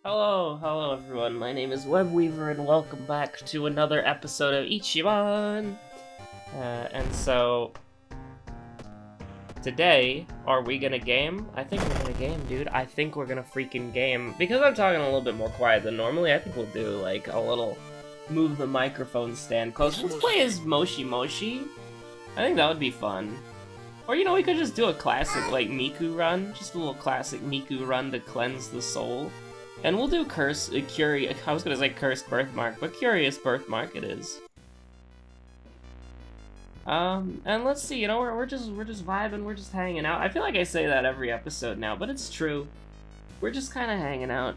Hello everyone, my name is Webweaver and welcome back to another episode of Ichiban! And so, today, are we gonna game? I think we're gonna game, dude. I think we're gonna freaking game. Because I'm talking a little bit more quiet than normally, I think we'll do like a little move the microphone stand closer. Let's play as Moshi Moshi. I think that would be fun. Or, you know, we could just do a classic, like, Miku run. Just a little classic Miku run to cleanse the soul. And we'll do I was gonna say Cursed Birthmark, but Curious Birthmark it is. And let's see, you know, we're just vibing, we're just hanging out. I feel like I say that every episode now, but it's true. We're just kind of hanging out.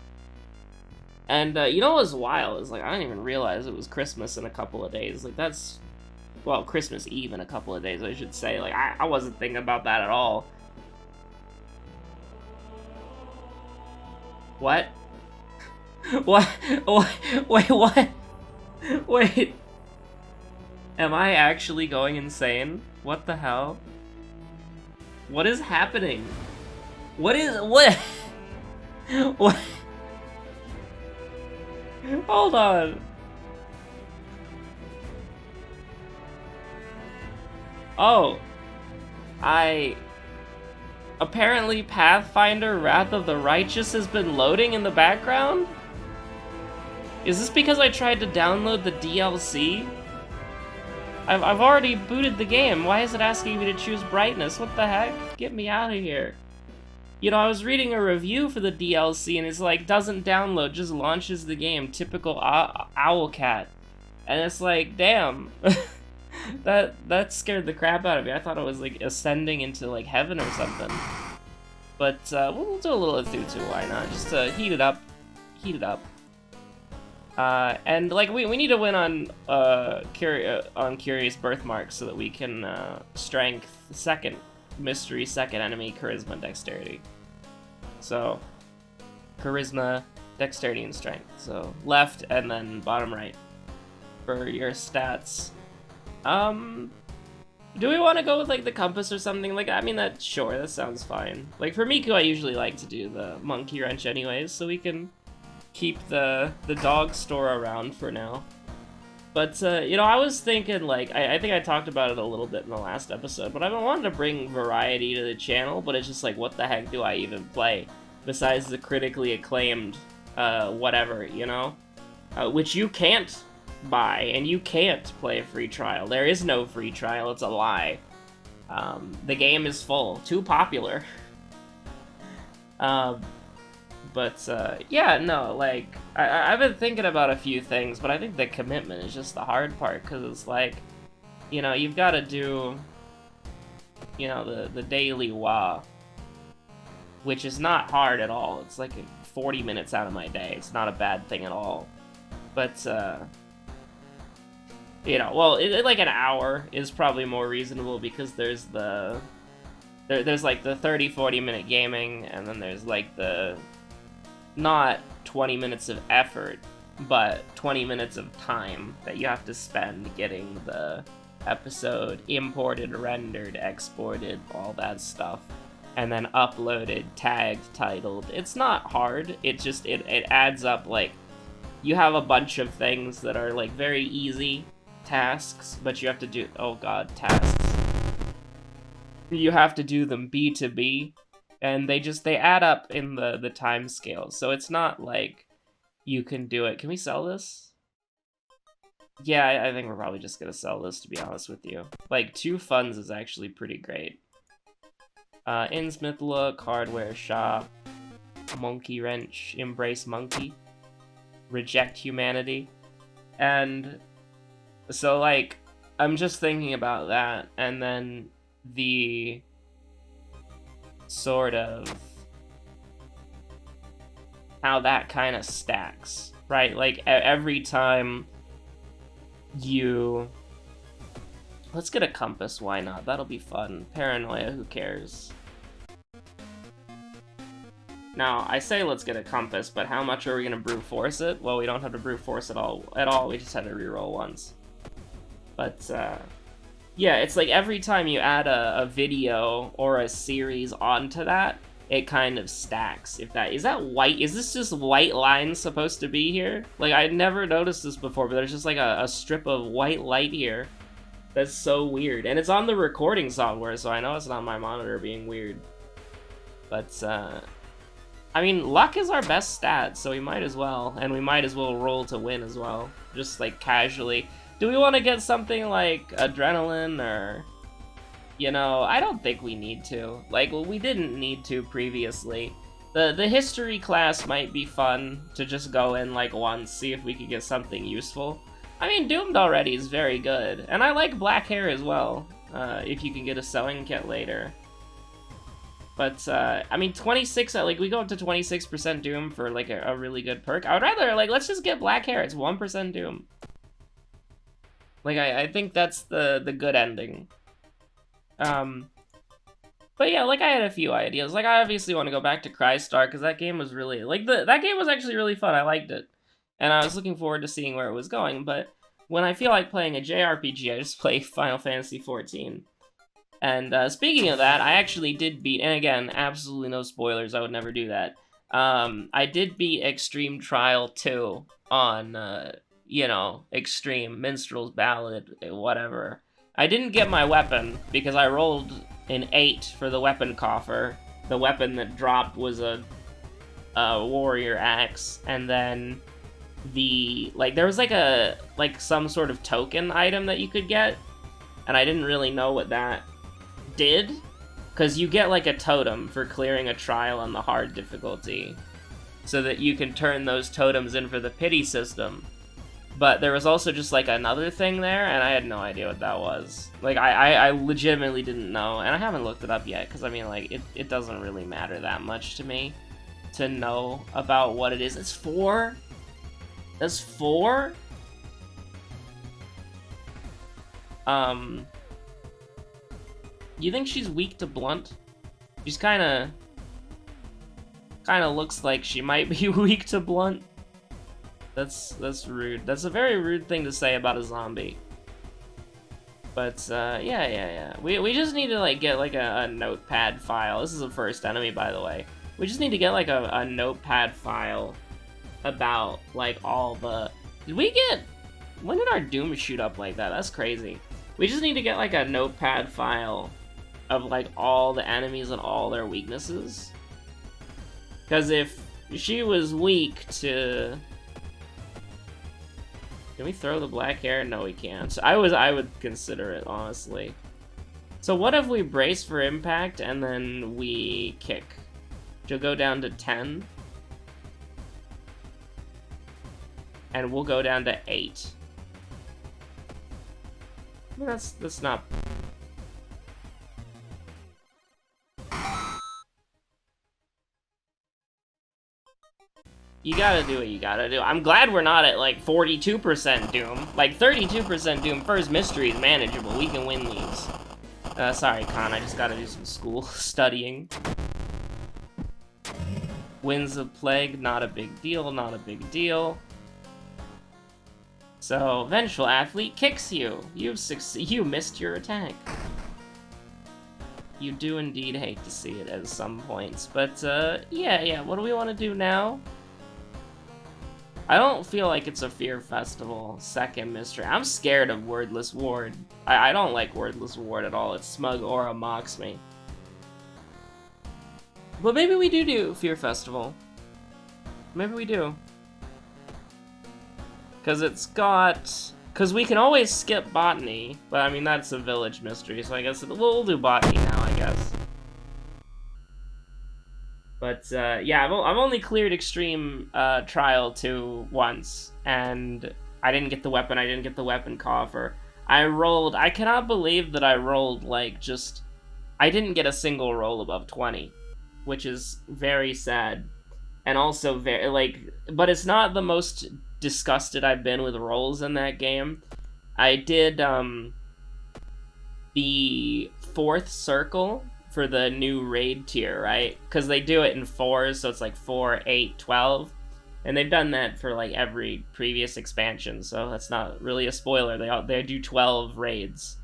And, you know what's wild is, like, I didn't even realize it was Christmas in a couple of days. Like, that's... Well, Christmas Eve in a couple of days, I should say. Like, I wasn't thinking about that at all. What? What? Wait, what? Wait. Am I actually going insane? What the hell? What is happening? What? What? Hold on. Oh. Apparently Pathfinder Wrath of the Righteous has been loading in the background? Is this because I tried to download the DLC? I've already booted the game. Why is it asking me to choose brightness? What the heck? Get me out of here. You know, I was reading a review for the DLC and it's like, doesn't download, just launches the game. Typical Owlcat. And it's like, damn. That scared the crap out of me. I thought it was like ascending into like heaven or something. But we'll do a little Athutu, why not? Just to heat it up. Heat it up. And like we need to win on Curious Birthmark so that we can strength second, mystery second enemy, charisma, and dexterity. So charisma, dexterity, and strength. So left and then bottom right for your stats. Do we want to go with like the compass or something? Like, I mean, that sounds fine. Like for Miku, I usually like to do the monkey wrench anyways, so we can keep the dog store around for now. But, you know, I was thinking, like, I think I talked about it a little bit in the last episode, but I've been wanting to bring variety to the channel, but it's just like, what the heck do I even play? Besides the critically acclaimed, whatever, you know? Which you can't buy, and you can't play a free trial. There is no free trial, it's a lie. The game is full. Too popular. But, yeah, no, like, I've been thinking about a few things, but I think the commitment is just the hard part, because it's like, you know, you've got to do, you know, the daily WA, which is not hard at all. It's like 40 minutes out of my day. It's not a bad thing at all. But, you know, well, like an hour is probably more reasonable, because there's there's like the 30-40 minute gaming, and then there's like the not 20 minutes of effort, but 20 minutes of time that you have to spend getting the episode imported, rendered, exported, all that stuff, and then uploaded, tagged, titled. It's not hard, it just, it adds up. Like, you have a bunch of things that are like very easy tasks, but you have to do, oh god, tasks. You have to do them B2B, and they add up in the time scale, so it's not like you can do it. Can we sell this? Yeah, I think we're probably just gonna sell this, to be honest with you. Like, 2 funds is actually pretty great. Innsmouth Look, Hardware Shop, Monkey Wrench, Embrace Monkey, Reject Humanity, and so, like, I'm just thinking about that, and then the sort of how that kind of stacks, right? Like, every time you... Let's get a compass, why not? That'll be fun. Paranoia, who cares? Now, I say let's get a compass, but how much are we gonna brute force it? Well, we don't have to brute force it at all. We just had to reroll once. But, yeah, it's like every time you add a video or a series onto that, it kind of stacks. If that is that white, is this just white lines supposed to be here? Like, I never noticed this before, but there's just like a strip of white light here. That's so weird. And it's on the recording software, so I know it's not my monitor being weird. But I mean, luck is our best stat, so we might as well, and we might as well roll to win as well, just like casually. Do we want to get something like adrenaline, or, you know, I don't think we need to. Like, well, we didn't need to previously. The history class might be fun to just go in like once, see if we could get something useful. I mean, Doomed already is very good, and I like black hair as well, if you can get a sewing kit later. But, I mean, 26, like, we go up to 26% Doom for, like, a really good perk. I would rather, like, let's just get black hair. It's 1% Doom. Like, I think that's the good ending. But yeah, like, I had a few ideas. Like, I obviously want to go back to Crystar, because that game was really, like, that game was actually really fun. I liked it. And I was looking forward to seeing where it was going. But when I feel like playing a JRPG, I just play Final Fantasy XIV. And speaking of that, I actually did beat, and again, absolutely no spoilers, I would never do that. I did beat Extreme Trial 2 on, you know, Extreme, Minstrel's Ballad, whatever. I didn't get my weapon, because I rolled an 8 for the weapon coffer. The weapon that dropped was a warrior axe, and then there was like some sort of token item that you could get, and I didn't really know what that did, because you get like a totem for clearing a trial on the hard difficulty, so that you can turn those totems in for the pity system. But there was also just like another thing there, and I had no idea what that was. Like, I legitimately didn't know, and I haven't looked it up yet, because I mean, like, it doesn't really matter that much to me to know about what it is. It's 4? That's 4? You think she's weak to blunt? She's kinda looks like she might be weak to blunt. That's rude. That's a very rude thing to say about a zombie. But, yeah. We just need to, like, get, like, a notepad file. This is the first enemy, by the way. We just need to get, like, a notepad file about, like, all the... When did our Doom shoot up like that? That's crazy. We just need to get, like, a notepad file of, like, all the enemies and all their weaknesses. Because if she was weak to... Can we throw the black hair? No, we can't. So I would consider it, honestly. So what if we brace for impact and then we kick? She'll go down to 10. And we'll go down to 8. I mean, that's not... You gotta do what you gotta do. I'm glad we're not at, like, 42% Doom. Like, 32% Doom first mystery is manageable. We can win these. Sorry, Con, I just gotta do some school studying. Winds of Plague, not a big deal, not a big deal. So, Vengeful Athlete kicks you. You missed your attack. You do indeed hate to see it at some points. But, yeah, what do we want to do now? I don't feel like it's a Fear Festival second mystery. I'm scared of Wordless Ward. I don't like Wordless Ward at all. Its smug aura mocks me. But maybe we do Fear Festival. Maybe we do. Because we can always skip Botany, but I mean, that's a village mystery, so I guess we'll do Botany now, I guess. But, yeah, I've only cleared Extreme Trial 2 once, and I didn't get the weapon, I didn't get the weapon coffer. I cannot believe that I rolled, like, I didn't get a single roll above 20, which is very sad. And also very, like, but it's not the most disgusted I've been with rolls in that game. I did, the 4th circle for the new raid tier, right? Because they do it in 4s, so it's like 4, 8, 12. And they've done that for, like, every previous expansion, so that's not really a spoiler. They do 12 raids.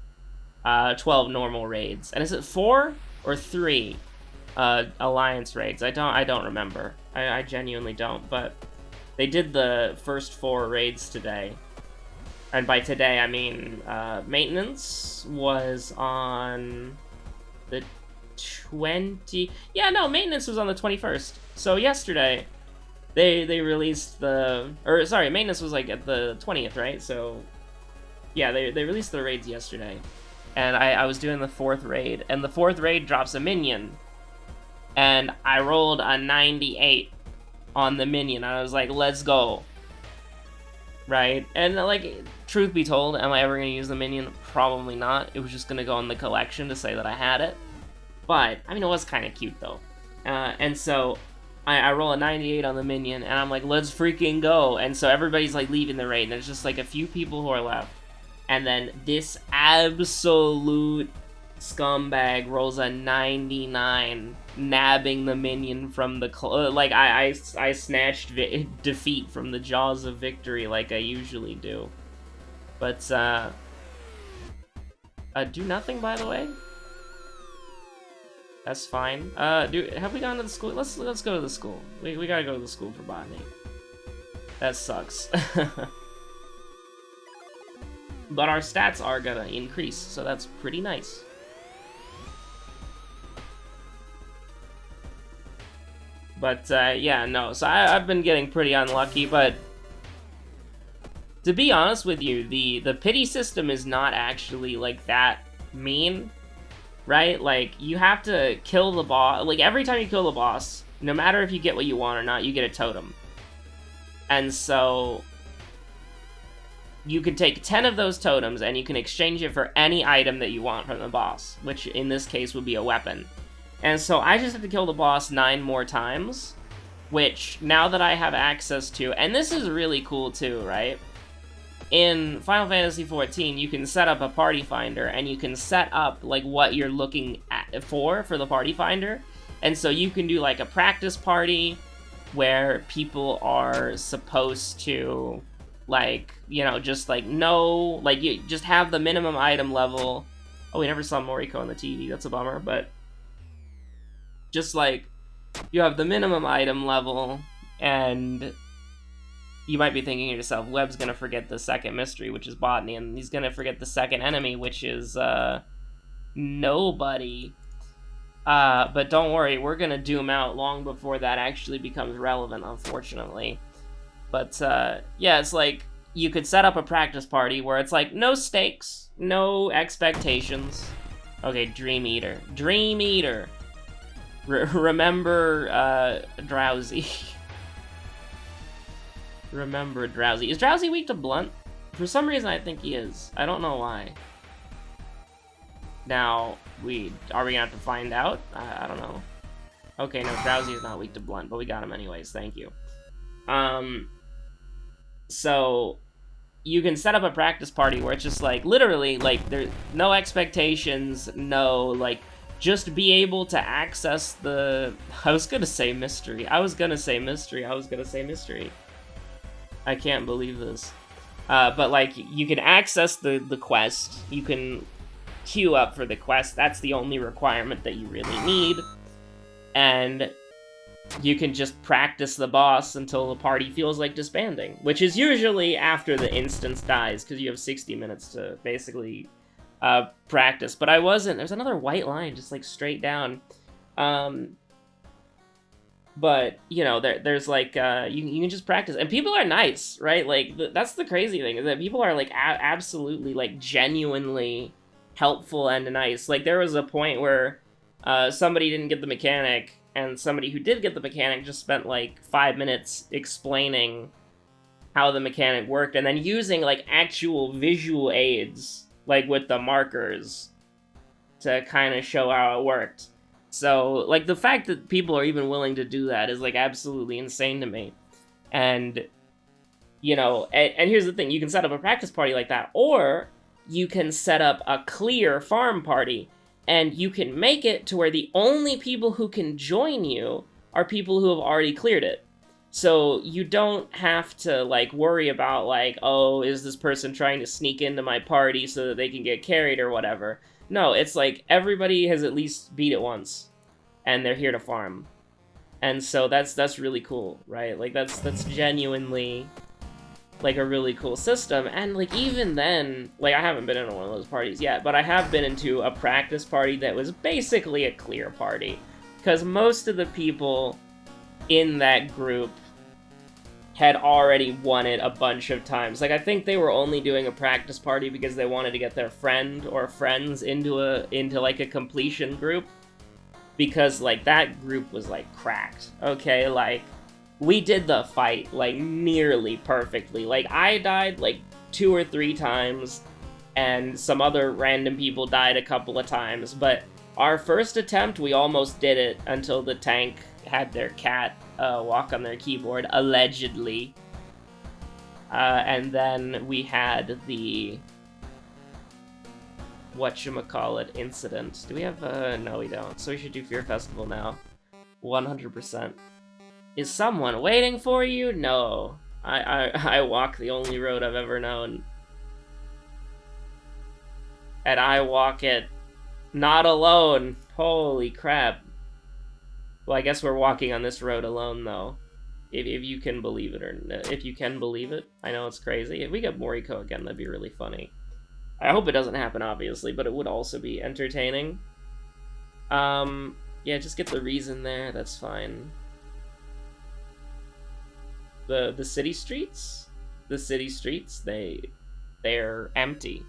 12 normal raids. And is it 4 or 3? alliance raids. I don't remember. I genuinely don't, but they did the first 4 raids today. And by today, I mean, maintenance was on the 20... Yeah, no, maintenance was on the 21st. So yesterday, they released the... Or, sorry, maintenance was, like, at the 20th, right? So, yeah, they released the raids yesterday. And I was doing the 4th raid, and the 4th raid drops a minion. And I rolled a 98 on the minion. I was like, let's go. Right? And, like, truth be told, am I ever going to use the minion? Probably not. It was just going to go in the collection to say that I had it. But, I mean, it was kind of cute, though. And so, I roll a 98 on the minion, and I'm like, let's freaking go. And so everybody's, like, leaving the raid, and there's just, like, a few people who are left. And then this absolute scumbag rolls a 99, nabbing the minion from the... like, I snatched defeat from the jaws of victory like I usually do. But, do nothing, by the way? That's fine. Have we gone to the school? Let's go to the school. We gotta go to the school for botany. That sucks. But our stats are gonna increase, so that's pretty nice. But, yeah, no, so I've been getting pretty unlucky, but to be honest with you, the pity system is not actually, like, that mean, right? Like, you have to kill the boss, like, every time you kill the boss, no matter if you get what you want or not, you get a totem. And so you can take 10 of those totems, and you can exchange it for any item that you want from the boss, which in this case would be a weapon. And so I just have to kill the boss 9 more times, which, now that I have access to, and this is really cool too, right? In Final Fantasy XIV, you can set up a party finder, and you can set up, like, what you're looking for the party finder. And so you can do, like, a practice party, where people are supposed to, like, you know, just, like, know, like, you just have the minimum item level. Oh, we never saw Moriko on the TV, that's a bummer, but just, like, you have the minimum item level, and you might be thinking to yourself, Webb's gonna forget the second mystery, which is botany, and he's gonna forget the second enemy, which is, nobody. But don't worry, we're gonna doom out long before that actually becomes relevant, unfortunately. But, yeah, it's like, you could set up a practice party where it's like, no stakes, no expectations. Okay, Dream Eater. Dream Eater! Remember, Drowsy. Remember Drowsy. Is Drowsy weak to Blunt? For some reason, I think he is. I don't know why. Now, are we gonna have to find out? I don't know. Okay, no, Drowsy is not weak to Blunt, but we got him anyways, thank you. So, you can set up a practice party where it's just, like, literally, like, there's no expectations, no, like, just be able to access the... I was gonna say mystery. I can't believe this. But, like, you can access the quest, you can queue up for the quest, that's the only requirement that you really need, and you can just practice the boss until the party feels like disbanding, which is usually after the instance dies, because you have 60 minutes to basically practice. But I wasn't... There's another white line just, like, straight down. But, you know, there's, like, you can just practice. And people are nice, right? Like, that's the crazy thing, is that people are, like, absolutely, like, genuinely helpful and nice. Like, there was a point where somebody didn't get the mechanic, and somebody who did get the mechanic just spent, like, 5 minutes explaining how the mechanic worked, and then using, like, actual visual aids, like, with the markers, to kind of show how it worked. So, like, the fact that people are even willing to do that is, like, absolutely insane to me. And, you know, and here's the thing, you can set up a practice party like that, or you can set up a clear farm party, and you can make it to where the only people who can join you are people who have already cleared it. So you don't have to, like, worry about, like, oh, is this person trying to sneak into my party so that they can get carried or whatever. No, it's like, everybody has at least beat it once. and they're here to farm. And so that's really cool, right? Like, that's genuinely, like, a really cool system. And, like, even then, like, I haven't been in one of those parties yet, but I have been into a practice party that was basically a clear party. Because most of the people in that group had already won it a bunch of times. Like, I think they were only doing a practice party because they wanted to get their friend or friends into like a completion group. Because, like, that group was, like, cracked, okay? Like, we did the fight, like, nearly perfectly. Like, I died, like, 2 or 3 times, and some other random people died a couple of times, but our first attempt, we almost did it until the tank had their cat walk on their keyboard, allegedly. And then we had the whatchamacallit incident. Do we have, no we don't, so we should do Fear Festival now. 100%. Is someone waiting for you? No. I walk the only road I've ever known. And I walk it not alone. Holy crap. Well, I guess we're walking on this road alone, though. If you can believe it, or if you can believe it. I know it's crazy. If we get Moriko again, that'd be really funny. I hope it doesn't happen, obviously, but it would also be entertaining. Yeah, just get the reason there, that's fine. The city streets? The city streets, they're empty.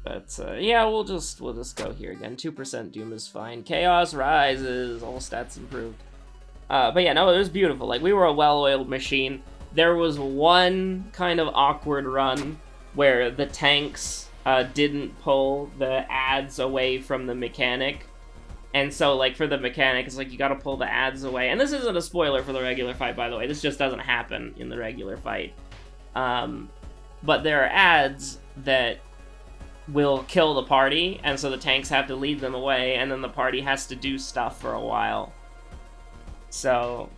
But, yeah, we'll just go here again. 2% Doom is fine. Chaos rises, all stats improved. But yeah, no, it was beautiful. Like, we were a well-oiled machine. There was one kind of awkward run where the tanks didn't pull the ads away from the mechanic. And so, like, for the mechanic, it's like, you gotta pull the ads away. And this isn't a spoiler for the regular fight, by the way. This just doesn't happen in the regular fight. But there are ads that will kill the party, and so the tanks have to lead them away, and then the party has to do stuff for a while. So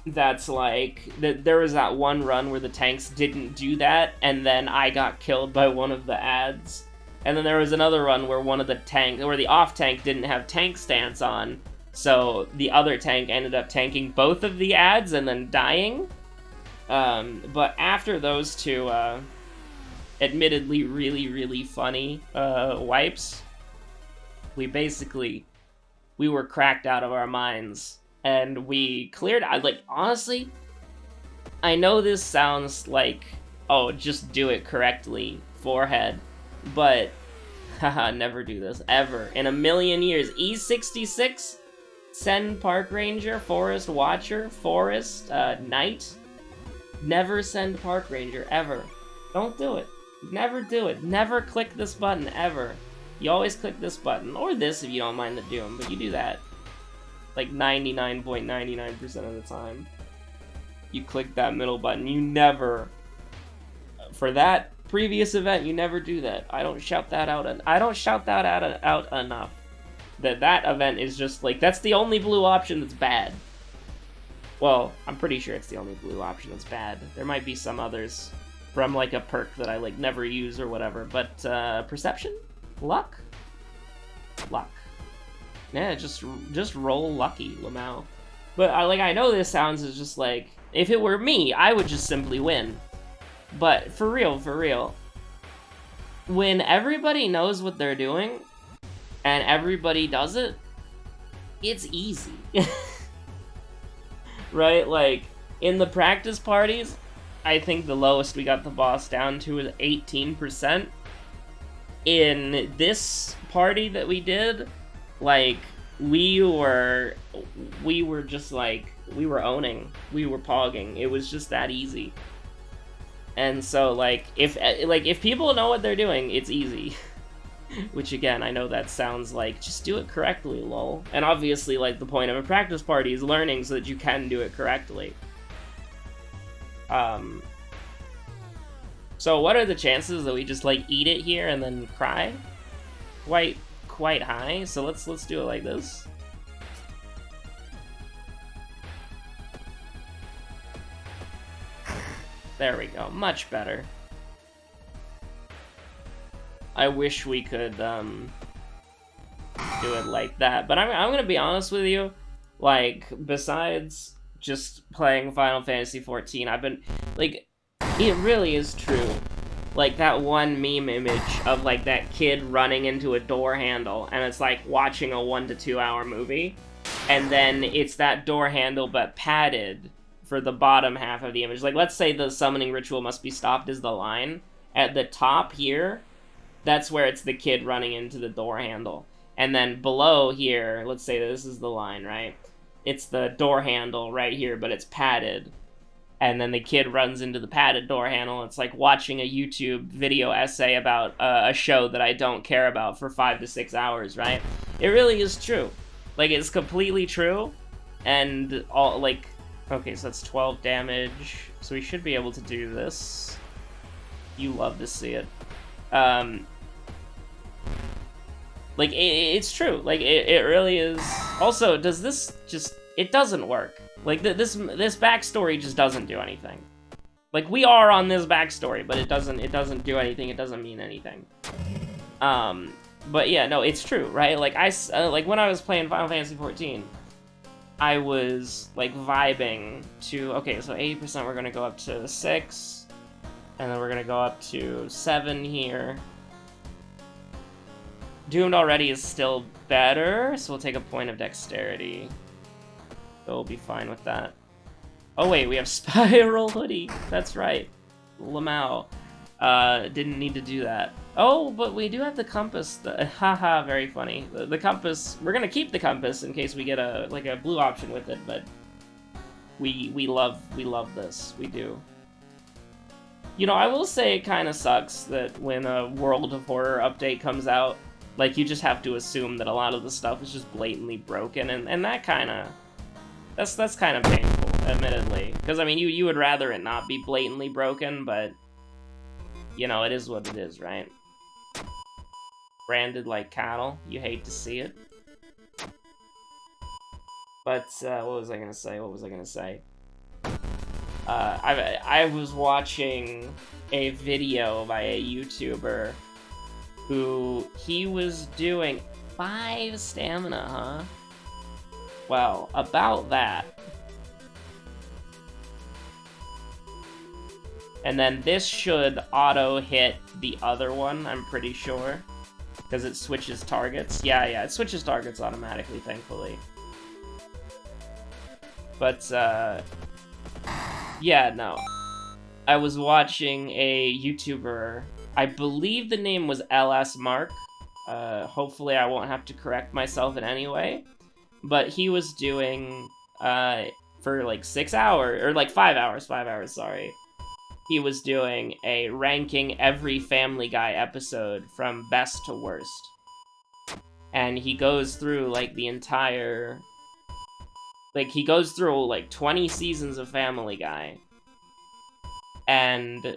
that's like, there was that one run where the tanks didn't do that, and then I got killed by one of the ads. And then there was another run where one of the tanks, where the off tank didn't have tank stance on, so the other tank ended up tanking both of the ads and then dying. But after those two, admittedly really, really funny wipes, we were cracked out of our minds. And we cleared, like, honestly, I know this sounds like, oh, just do it correctly, forehead, but, haha, never do this, ever. In a million years. E66, send Park Ranger, Forest Watcher, Forest, Knight, never send Park Ranger, ever. Don't do it. Never do it. Never click this button, ever. You always click this button, or this if you don't mind the Doom, but you do that. Like 99.99% of the time. You click that middle button. You never, for that previous event, you never do that. I don't shout that out. I don't shout that out enough. That event is just like, that's the only blue option that's bad. Well, I'm pretty sure it's the only blue option that's bad. There might be some others from like a perk that I like never use or whatever. But perception, luck, luck. Yeah, just roll lucky, Lamau. But I know this sounds as just like, if it were me, I would just simply win. But for real, when everybody knows what they're doing and everybody does it, it's easy. Right? Like, in the practice parties, I think the lowest we got the boss down to is 18%. In this party that we did, like, we were just like, we were owning, we were pogging. It was just that easy. And so, like, if people know what they're doing, it's easy. Which, again, I know that sounds like, just do it correctly, lol. And obviously, like, the point of a practice party is learning so that you can do it correctly. So what are the chances that we just, like, eat it here and then cry? Quite high, so let's do it like this. There we go, much better. I wish we could do it like that. But I'm gonna be honest with you, like, besides just playing Final Fantasy XIV, I've been, like, it really is true. Like, that one meme image of, like, that kid running into a door handle, and it's like watching a 1 to 2 hour movie, and then it's that door handle but padded for the bottom half of the image. Like, let's say the summoning ritual must be stopped is the line. At the top here, that's where it's the kid running into the door handle. And then below here, let's say this is the line, right? It's the door handle right here, but it's padded. And then the kid runs into the padded door handle. It's like watching a YouTube video essay about a show that I don't care about for 5 to 6 hours, right? It really is true. Like, it's completely true. And all, like, okay, so that's 12 damage. So we should be able to do this. You love to see it. Like, it's true. Like, it really is. Also, does this just... It doesn't work. Like, this backstory just doesn't do anything. Like, we are on this backstory, but it doesn't do anything. It doesn't mean anything. But yeah, no, it's true, right? Like, like, when I was playing Final Fantasy XIV, I was, like, vibing to... Okay, so 80% we're gonna go up to 6. And then we're gonna go up to 7 here. Doomed already is still better, so we'll take a point of dexterity. So we'll be fine with that. Oh wait, we have Spiral Hoodie. That's right. Lamau. Didn't need to do that. Oh, but we do have the compass. Haha, very funny. The compass, we're gonna keep the compass in case we get a blue option with it, but we love this. We do. You know, I will say it kind of sucks that when a World of Horror update comes out, like, you just have to assume that a lot of the stuff is just blatantly broken, and that kind of... That's kind of painful, admittedly. Because, I mean, you would rather it not be blatantly broken, but... You know, it is what it is, right? Branded like cattle. You hate to see it. But, what was I gonna say? I was watching a video by a YouTuber who he was doing 5 stamina, huh? Well, about that. And then this should auto-hit the other one, I'm pretty sure. Because it switches targets. Yeah, it switches targets automatically, thankfully. But, yeah, no. I was watching a YouTuber... I believe the name was LS Mark. Hopefully I won't have to correct myself in any way. But he was doing, for like 6 hours, or like 5 hours, sorry. He was doing a ranking every Family Guy episode from best to worst. And he goes through like the entire, like he goes through like 20 seasons of Family Guy. And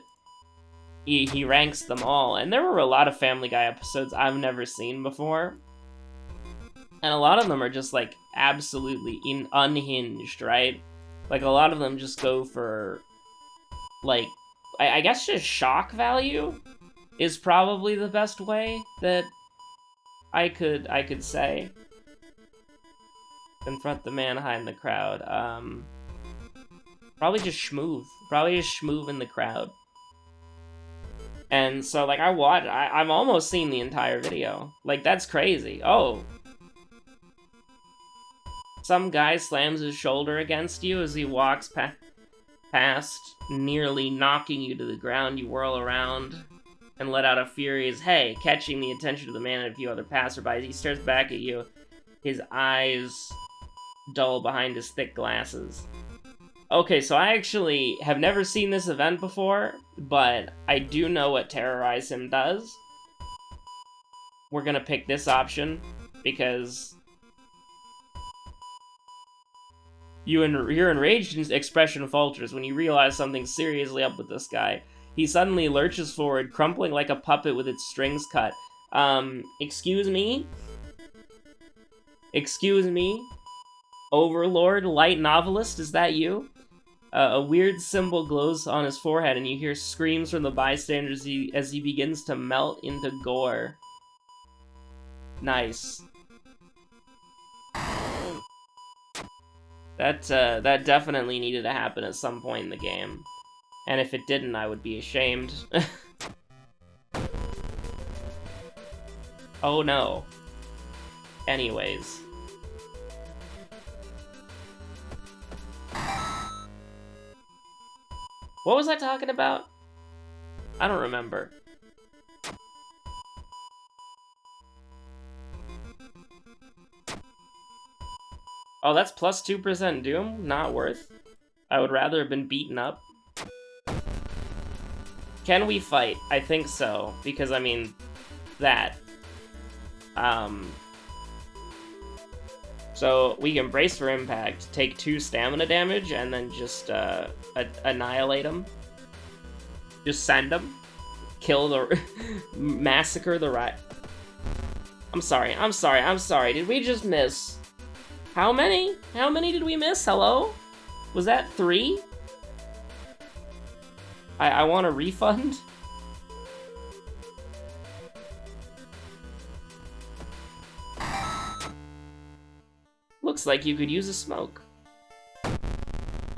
he ranks them all, and there were a lot of Family Guy episodes I've never seen before. And a lot of them are just, like, absolutely unhinged, right? Like, a lot of them just go for, like, I guess just shock value is probably the best way that I could say. Confront the man hide in the crowd. Probably just schmoove. Probably just schmoove in the crowd. And so, like, I've almost seen the entire video. Like, that's crazy. Oh. Some guy slams his shoulder against you as he walks past, nearly knocking you to the ground. You whirl around and let out a furious hey, catching the attention of the man and a few other passerbys. He stares back at you, his eyes dull behind his thick glasses. Okay, so I actually have never seen this event before, but I do know what Terrorize Him does. We're gonna pick this option, because your enraged expression falters when you realize something's seriously up with this guy. He suddenly lurches forward, crumpling like a puppet with its strings cut. Excuse me? Excuse me? Overlord, light novelist, is that you? A weird symbol glows on his forehead, and you hear screams from the bystanders as he begins to melt into gore. Nice. That definitely needed to happen at some point in the game. And if it didn't, I would be ashamed. Oh no. Anyways. What was I talking about? I don't remember. Oh, that's plus 2% Doom? Not worth. I would rather have been beaten up. Can we fight? I think so, because I mean, that. So we can brace for impact, take 2 stamina damage, and then just annihilate them. Just send them. Kill the... massacre the right... I'm sorry. Did we just miss... How many? How many did we miss? Hello? Was that 3? I want a refund. Looks like you could use a smoke.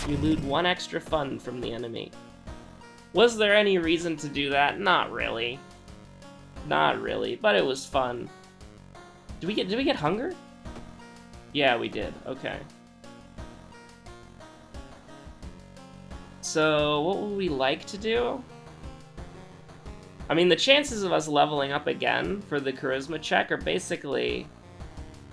You loot 1 extra fund from the enemy. Was there any reason to do that? Not really. Not really, but it was fun. Did we get hunger? Yeah, we did. Okay. So, what would we like to do? I mean, the chances of us leveling up again for the charisma check are basically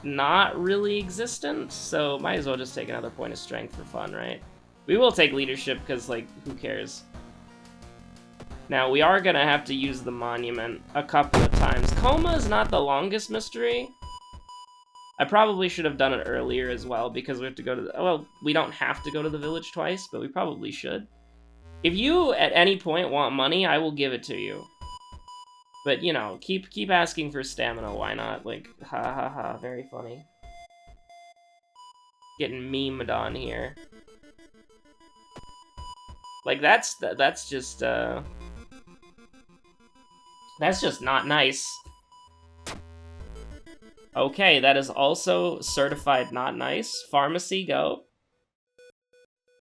not really existent, so might as well just take another point of strength for fun, right? We will take leadership, because, like, who cares? Now, we are gonna have to use the monument a couple of times. Coma is not the longest mystery. I probably should have done it earlier as well, because we have to go to the... Well, we don't have to go to the village twice, but we probably should. If you, at any point, want money, I will give it to you. But, you know, keep asking for stamina, why not? Like, ha ha ha, very funny. Getting memed on here. Like, that's just not nice. Okay, that is also certified not nice. Pharmacy, go.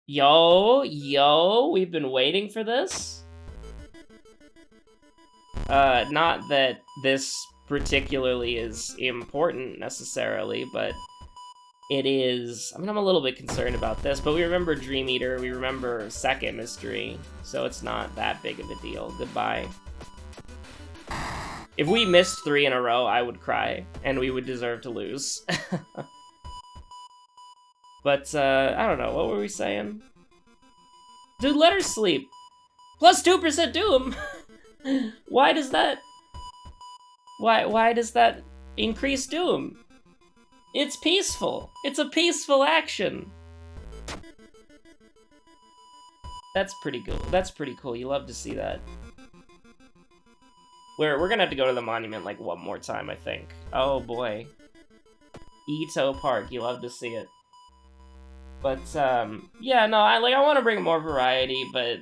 Yo, we've been waiting for this. Not that this particularly is important necessarily, but it is... I mean, I'm a little bit concerned about this, but we remember Dream Eater, we remember Second Mystery, so it's not that big of a deal. Goodbye. If we missed 3 in a row, I would cry, and we would deserve to lose. But, I don't know, what were we saying? Dude, let her sleep! Plus 2% Doom! Why does that... Why does that increase Doom? It's peaceful! It's a peaceful action! That's pretty cool. That's pretty cool. You love to see that. We're gonna have to go to the monument, like, 1 more time, I think. Oh, boy. Ito Park, you love to see it. But, yeah, no, I want to bring more variety, but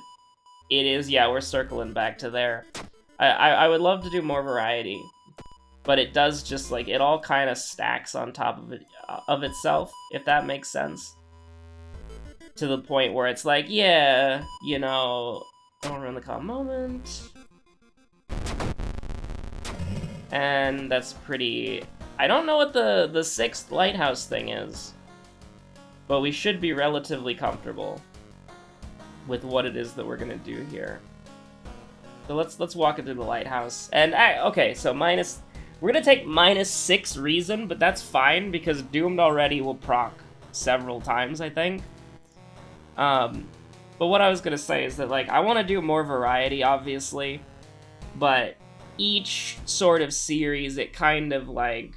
it is, yeah, we're circling back to there. I would love to do more variety, but it does just, like, it all kind of stacks on top of itself, if that makes sense. To the point where it's like, yeah, you know, don't ruin the calm moment. And that's pretty... I don't know what the 6th lighthouse thing is, but we should be relatively comfortable with what it is that we're gonna do here. So let's walk into the lighthouse. And okay, so we're gonna take -6 reason, but that's fine because Doomed already will proc several times, I think. But what I was gonna say is that, like, I want to do more variety, obviously, but each sort of series, it kind of, like...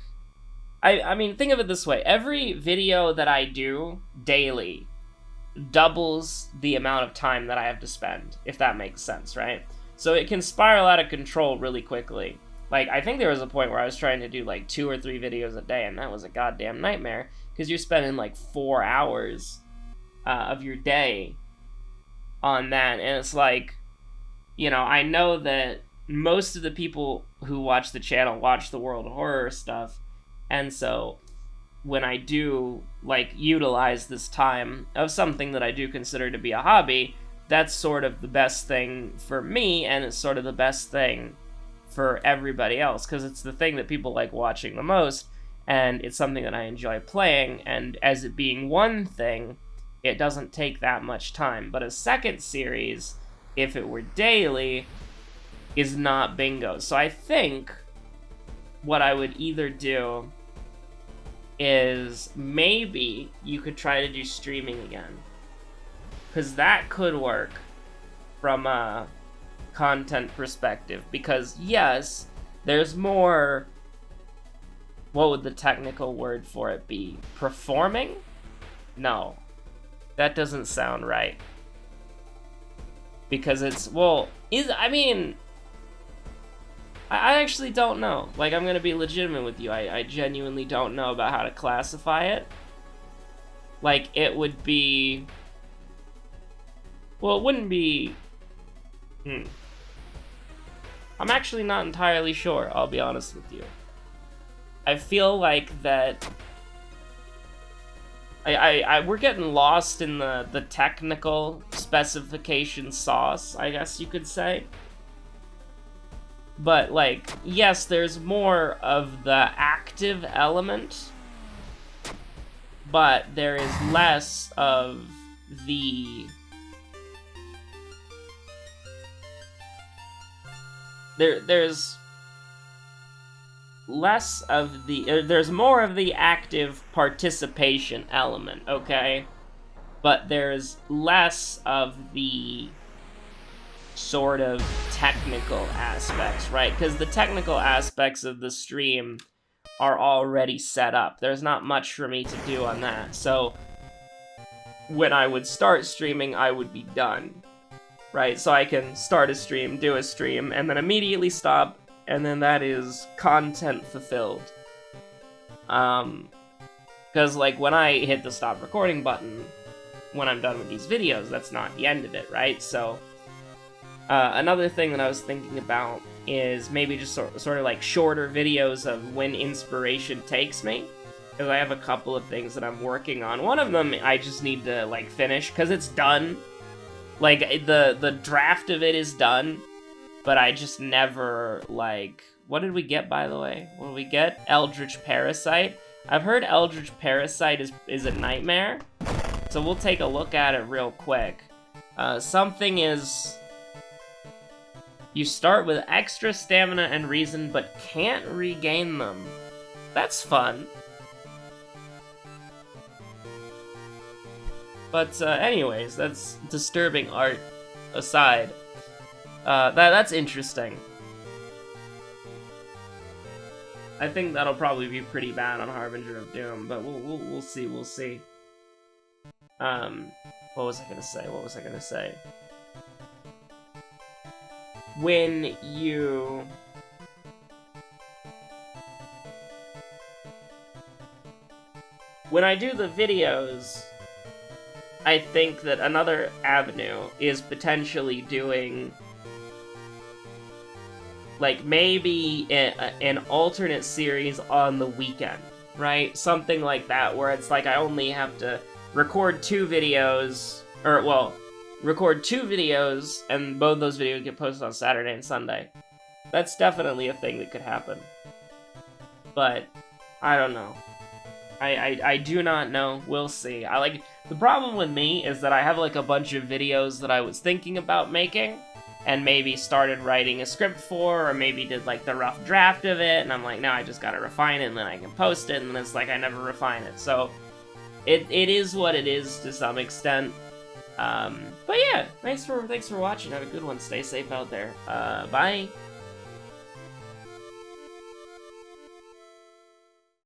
I mean, think of it this way. Every video that I do daily doubles the amount of time that I have to spend, if that makes sense, right? So it can spiral out of control really quickly. Like, I think there was a point where I was trying to do, like, 2 or 3 videos a day, and that was a goddamn nightmare, because you're spending, like, 4 hours of your day on that, and it's like, you know, I know that most of the people who watch the channel watch the World Horror stuff, and so when I do, like, utilize this time of something that I do consider to be a hobby, that's sort of the best thing for me, and it's sort of the best thing for everybody else, because it's the thing that people like watching the most, and it's something that I enjoy playing, and as it being one thing, it doesn't take that much time. But a second series, if it were daily, is not bingo. So I think what I would either do is maybe you could try to do streaming again, because that could work from a content perspective, because yes, there's more, what would the technical word for it be? Performing? No, that doesn't sound right. Because it's, well, I actually don't know. Like, I'm gonna be legitimate with you. I genuinely don't know about how to classify it. Like, it would be... Well, it wouldn't be... I'm actually not entirely sure, I'll be honest with you. I feel like that... we're getting lost in the technical specification sauce, I guess you could say. But, like, yes, there's more of the active element, but there is less of the... There's less of the... there's more of the active participation element, okay? But there's less of the sort of technical aspects, right? Because the technical aspects of the stream are already set up. There's not much for me to do on that. So when I would start streaming, I would be done, right? So I can start a stream, do a stream, and then immediately stop, and then that is content fulfilled. Because, like, when I hit the stop recording button, when I'm done with these videos, that's not the end of it, right? So another thing that I was thinking about is maybe just sort of like shorter videos of when inspiration takes me, because I have a couple of things that I'm working on. One of them I just need to, like, finish, because it's done. Like, the draft of it is done, but I just never, like... What did we get, by the way? What did we get? Eldritch Parasite. I've heard Eldritch Parasite is a nightmare, so we'll take a look at it real quick. Something is... You start with extra stamina and reason, but can't regain them. That's fun. But anyways, that's disturbing art aside. That's interesting. I think that'll probably be pretty bad on Harbinger of Doom, but we'll see, we'll see. What was I gonna say? When I do the videos, I think that another avenue is potentially doing, like, maybe an alternate series on the weekend, right? Something like that, where it's like I only have to record 2 videos, or, well, record 2 videos, and both those videos get posted on Saturday and Sunday. That's definitely a thing that could happen. But, I don't know. I do not know. We'll see. The problem with me is that I have, like, a bunch of videos that I was thinking about making, and maybe started writing a script for, or maybe did, like, the rough draft of it, and I'm like, now I just gotta refine it, and then I can post it, and then it's like I never refine it. So, it is what it is to some extent. But yeah, thanks for watching. Have a good one. Stay safe out there. Bye.